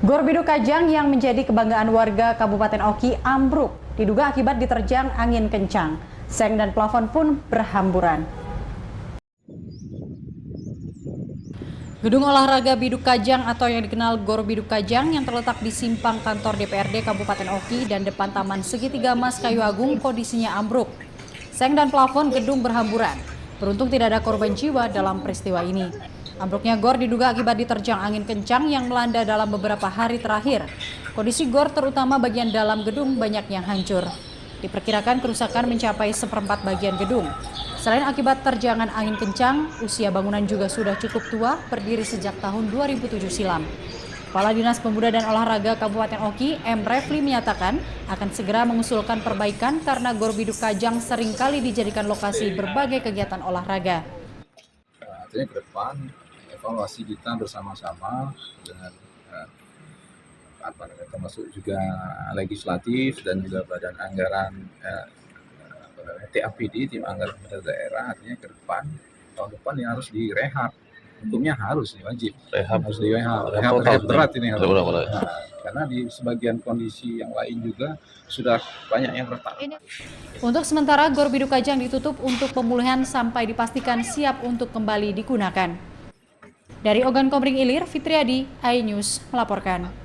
Gor Biduk Kajang yang menjadi kebanggaan warga Kabupaten Oki ambruk, diduga akibat diterjang angin kencang. Seng dan plafon pun berhamburan. Gedung olahraga Biduk Kajang atau yang dikenal Gor Biduk Kajang yang terletak di simpang kantor DPRD Kabupaten Oki dan depan Taman Segitiga Mas Kayu Agung kondisinya ambruk. Seng dan plafon gedung berhamburan. Beruntung tidak ada korban jiwa dalam peristiwa ini. Ambruknya gor diduga akibat diterjang angin kencang yang melanda dalam beberapa hari terakhir. Kondisi gor terutama bagian dalam gedung banyak yang hancur. Diperkirakan kerusakan mencapai seperempat bagian gedung. Selain akibat terjangan angin kencang, usia bangunan juga sudah cukup tua, berdiri sejak tahun 2007 silam. Kepala Dinas Pemuda dan Olahraga Kabupaten Oki, M. Refli menyatakan akan segera mengusulkan perbaikan karena Gor Biduk Kajang seringkali dijadikan lokasi berbagai kegiatan olahraga. Artinya ke depan evaluasi kita bersama-sama dengan termasuk juga legislatif dan juga badan anggaran TAPD, tim anggaran daerah, artinya ke depan tahun depan yang harus direhab. Hukumnya harus wajib harus direhab berat ini harus. Karena di sebagian kondisi yang lain juga sudah banyak yang retak. Untuk sementara Gor Biduk Kajang ditutup untuk pemulihan sampai dipastikan siap untuk kembali digunakan. Dari Ogan Komering Ilir, Fitriadi, iNews melaporkan.